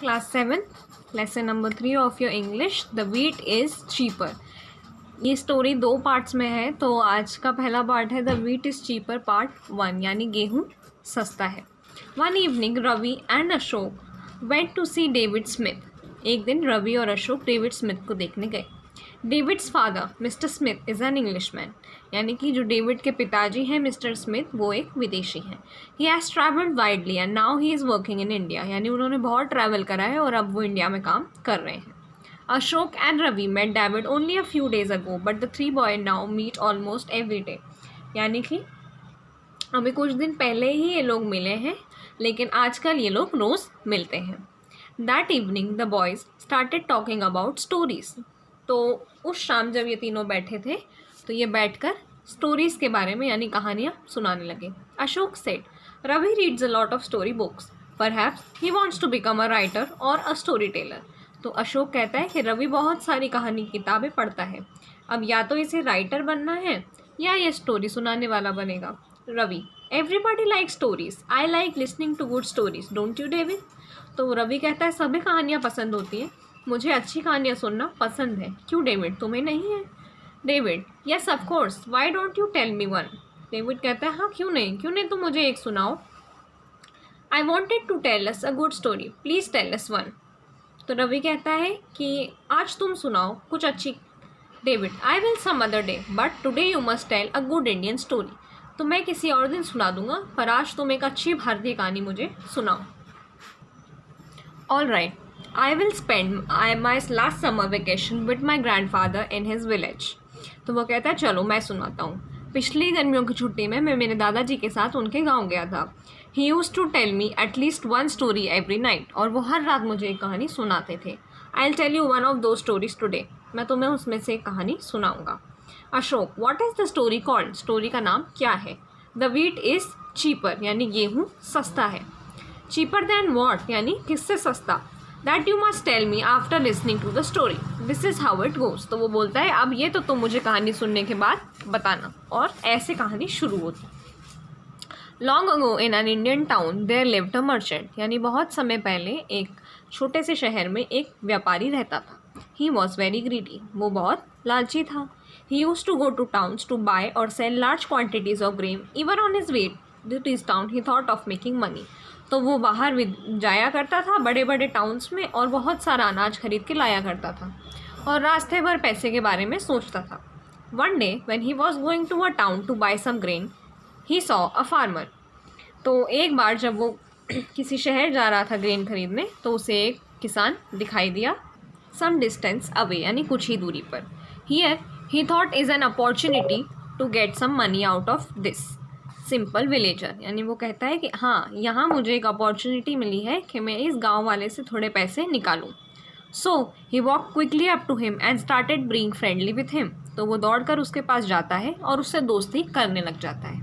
Class 7, lesson number 3 of your English. The wheat is cheaper. ये story 2 parts में है, तो आज का पहला पार्ट है the wheat is cheaper part 1, यानी गेहूँ सस्ता है. One evening Ravi and Ashok went to see David Smith. एक दिन रवि और अशोक डेविड स्मिथ को देखने गए. David's father mister Smith is an Englishman, यानी कि जो डेविड के पिताजी हैं मिस्टर स्मिथ वो एक विदेशी हैं. He has travelled widely and now he is working in India, यानी उन्होंने बहुत ट्रैवल करा है और अब वो इंडिया में काम कर रहे हैं. Ashok and Ravi met David only a few days ago but the three boy now meet almost every day, यानी कि अभी कुछ दिन पहले ही ये लोग मिले हैं, लेकिन आजकल ये लोग रोज़ मिलते हैं. That evening the boys started talking about stories. तो उस शाम जब ये तीनों बैठे थे तो ये बैठकर स्टोरीज़ के बारे में यानी कहानियाँ सुनाने लगे. Ashok said Ravi reads a lot of story books, perhaps he wants to become a writer और अ स्टोरी टेलर. तो अशोक कहता है कि रवि बहुत सारी कहानी किताबें पढ़ता है, अब या तो इसे राइटर बनना है या ये स्टोरी सुनाने वाला बनेगा. Ravi everybody like stories, I like listening to good stories, don't you David. तो रवि कहता है सभी कहानियाँ पसंद होती हैं, मुझे अच्छी कहानियाँ सुनना पसंद है. क्यों डेविड, तुम्हें नहीं है? David yes of course, why don't you tell me one. David कहता है हाँ क्यों नहीं तुम मुझे एक सुनाओ. I wanted to tell us a good story, please tell us one. तो रवि कहता है कि आज तुम सुनाओ कुछ अच्छी. David I will some other day but today you must tell a good Indian story. तो मैं किसी और दिन सुना दूंगा, पर आज तुम एक अच्छी भारतीय कहानी मुझे सुनाओ. All right, I will spend my last summer vacation with my grandfather in his village. तो वो कहता है चलो मैं सुनाता हूँ. पिछली गर्मियों की छुट्टी में मैं मेरे दादाजी के साथ उनके गांव गया था. He used to tell me at least one story every night. और वो हर रात मुझे एक कहानी सुनाते थे. I'll tell you one of those stories today. मैं तुम्हें उसमें से एक कहानी सुनाऊँगा. Ashok what is the story called? Story का नाम क्या है? The wheat is cheaper, यानी गेहूँ सस्ता है. Cheaper than what, यानी किससे सस्ता? That you must tell me after listening to the story. This is how it goes. तो वो बोलता है अब ये तो तुम मुझे कहानी सुनने के बाद बताना. और ऐसे कहानी शुरू होती. Long ago in an Indian town there lived a merchant. यानी बहुत समय पहले एक छोटे से शहर में एक व्यापारी रहता था. He was very greedy. वो बहुत लालची था. He used to go to towns to buy or sell large quantities of grain. Even on his way to his town he thought of making money. तो वो बाहर जाया करता था बड़े बड़े टाउन्स में और बहुत सारा अनाज खरीद के लाया करता था और रास्ते भर पैसे के बारे में सोचता था. One day when he was going to a town to buy some grain he saw a farmer. तो एक बार जब वो किसी शहर जा रहा था ग्रेन खरीदने तो उसे एक किसान दिखाई दिया सम डिस्टेंस अवे, यानी कुछ ही दूरी पर. Here he thought is an opportunity to get some money out of this simple villager. यानी वो कहता है कि हाँ यहाँ मुझे एक अपॉर्चुनिटी मिली है कि मैं इस गांव वाले से थोड़े पैसे निकालूं. So he walk quickly up to him and started being friendly with him. तो वो दौड़कर उसके पास जाता है और उससे दोस्ती करने लग जाता है.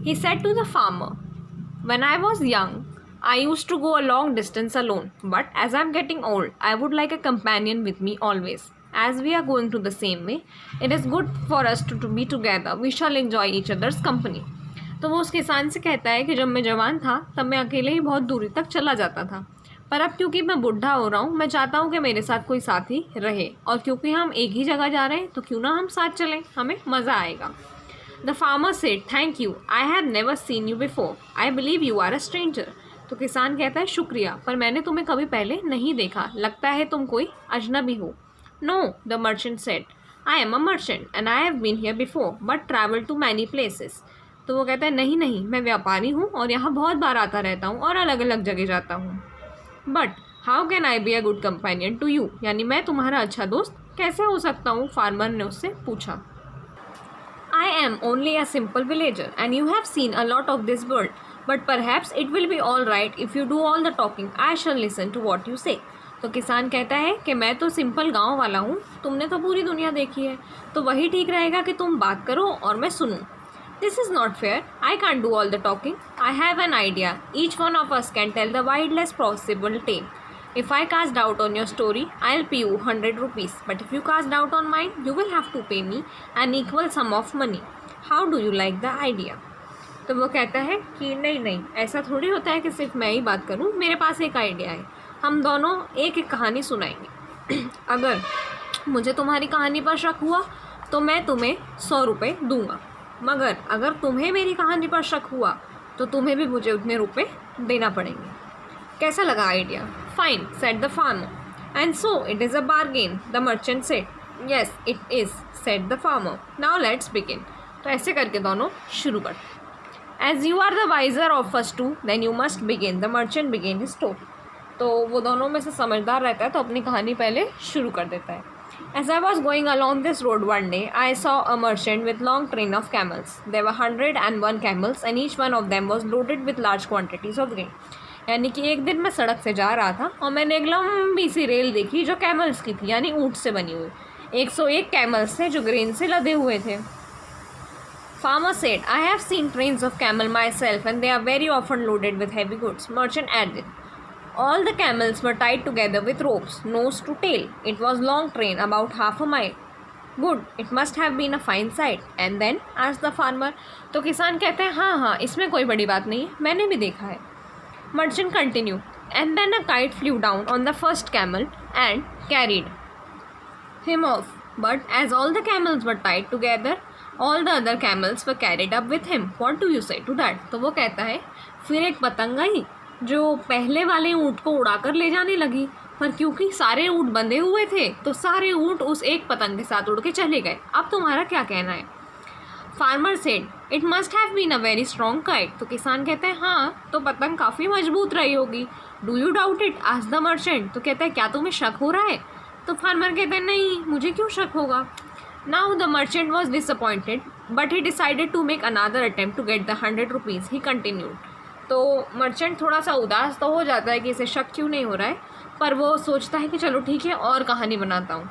He said to the farmer when I was young I used to go a long distance alone, but as I am getting old I would like a companion with me always. As we are going to the same way, it is good for us to be together. We shall enjoy each other's company. तो वो उस किसान से कहता है कि जब मैं जवान था तब मैं अकेले ही बहुत दूरी तक चला जाता था, पर अब क्योंकि मैं बुढ़ा हो रहा हूँ मैं चाहता हूँ कि मेरे साथ कोई साथी रहे, और क्योंकि हम एक ही जगह जा रहे हैं तो क्यों ना हम साथ चलें, हमें मज़ा आएगा. The farmer said thank you, I have never seen you before, I believe you are a stranger. तो किसान कहता है शुक्रिया, पर मैंने तुम्हें कभी पहले नहीं देखा, लगता है तुम कोई अजनबी हो. No, the merchant said I am a merchant and I have been here before but travel to many places. तो वो कहता है नहीं मैं व्यापारी हूँ और यहाँ बहुत बार आता रहता हूँ और अलग अलग जगह जाता हूँ. But how can I be a good companion to you, यानी मैं तुम्हारा अच्छा दोस्त कैसे हो सकता हूँ, फार्मर ने उससे पूछा. I am only a simple villager and you have seen a lot of this world, but perhaps it will be all right if you do all the talking, I shall listen to what you say. तो किसान कहता है कि मैं तो simple गांव वाला हूँ, तुमने तो पूरी दुनिया देखी है, तो वही ठीक रहेगा कि तुम बात करो और मैं सुनूँ. This is not fair. I can't do all the talking. I have an idea. Each one of us can tell the wildest possible tale. If I cast doubt on your story, I'll pay you 100 rupees. But if you cast doubt on mine, you will have to pay me an equal sum of money. How do you like the idea? तो वो कहता है कि नहीं ऐसा थोड़ी होता है कि सिर्फ मैं ही बात करूँ, मेरे पास एक आइडिया है. हम दोनों एक एक कहानी सुनाएंगे। अगर मुझे तुम्हारी कहानी पर शक हुआ तो मैं तुम्हें 100 रुपये दूंगा, मगर अगर तुम्हें मेरी कहानी पर शक हुआ तो तुम्हें भी मुझे उतने रुपए देना पड़ेंगे। कैसा लगा idea? Fine, said the farmer. And so it is a bargain, the merchant said. Yes it is, said the farmer. Now let's begin. तो ऐसे करके दोनों शुरू करते। As you are the wiser of first two then you must begin, the merchant begin his story. तो वो दोनों में से समझदार रहता है तो अपनी कहानी पहले शुरू कर देता है। As I was going along this road one day, I saw a merchant with long train of camels. There were 101 camels and each one of them was loaded with large quantities of grain. यानी कि एक दिन मैं सड़क से जा रहा था और मैंने एक लंबी सी रेल देखी जो कैमल्स की थी, यानी ऊँट से बनी हुई। 101 कैमल्स थे जो ग्रेन से लदे हुए थे। Farmer said, I have seen trains of camel myself and they are very often loaded with heavy goods. Merchant added, all the camels were tied together with ropes, nose to tail. It was long train, about half a mile. Good, it must have been a fine sight. And then, asked the farmer. तो किसान कहते हैं हाँ, इसमें कोई बड़ी बात नहीं, मैंने भी देखा है। Merchant continued, and then a kite flew down on the first camel and carried him off. But as all the camels were tied together, all the other camels were carried up with him. What do you say to that? तो वो कहता है फिर एक पतंग आई जो पहले वाले ऊँट को उड़ाकर ले जाने लगी, पर क्योंकि सारे ऊँट बंधे हुए थे तो सारे ऊँट उस एक पतंग के साथ उड़ के चले गए। अब तुम्हारा क्या कहना है? Farmer said, it must have been a very strong kite. तो किसान कहते हैं हाँ, तो पतंग काफ़ी मजबूत रही होगी। Do you doubt it? Asked the merchant. तो कहता है क्या तुम्हें शक हो रहा है? तो फार्मर कहते हैं नहीं, मुझे क्यों शक होगा। Now the merchant was disappointed but he decided to make another attempt to get the 100 rupees. He continued. तो मर्चेंट थोड़ा सा उदास तो हो जाता है कि इसे शक क्यों नहीं हो रहा है, पर वो सोचता है कि चलो ठीक है और कहानी बनाता हूँ।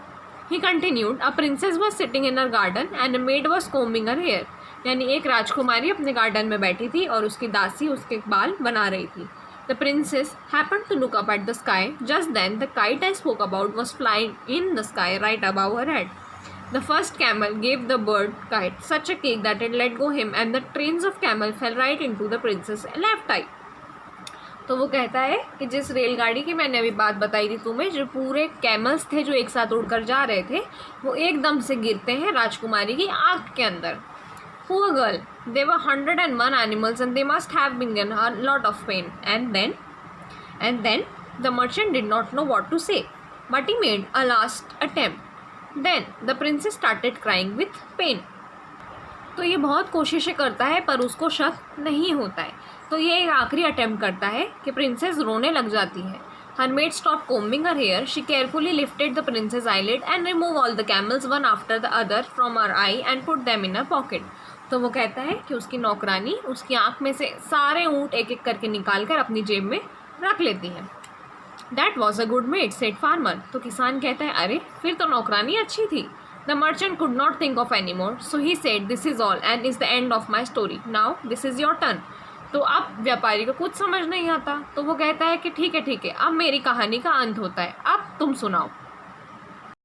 He continued, a princess was sitting in her garden and a maid was combing her hair. यानी एक राजकुमारी अपने गार्डन में बैठी थी और उसकी दासी उसके बाल बना रही थी। The princess happened to look up at the sky. Just then the kite I spoke about was flying in the sky right above her head. The first camel gave the bird kite such a kick that it let go him and the trains of camel fell right into the princess left eye. तो वो कहता है कि जिस रेलगाड़ी की मैंने अभी बात बताई थी तुम्हें, जो पूरे कैमल्स थे जो एक साथ उड़कर जा रहे थे, वो एकदम से गिरते हैं राजकुमारी की आँख के अंदर। Poor girl, there were 101 animals and they must have been in a lot of pain. And then the merchant did not know what to say, but he made a last attempt. Then the princess started crying with pain. तो ये बहुत कोशिशें करता है पर उसको शक नहीं होता है। तो ये एक आखिरी अटेम्प्ट करता है कि प्रिंसेस रोने लग जाती है। Her maid stopped combing her hair. She carefully lifted the princess' eyelid and removed all the camels one after the other from her eye and put them in her pocket. तो वो कहता है कि उसकी नौकरानी उसकी आँख में से सारे ऊँट एक एक करके निकाल कर अपनी जेब में रख लेती है। That was a good maid, said farmer. तो किसान कहता है अरे फिर तो नौकरानी अच्छी थी। The merchant could not think of any more, so he said, this is all and is the end of my story. Now this is your turn. तो अब व्यापारी को कुछ समझ नहीं आता, तो वो कहता है कि ठीक है, अब मेरी कहानी का अंत होता है, अब तुम सुनाओ।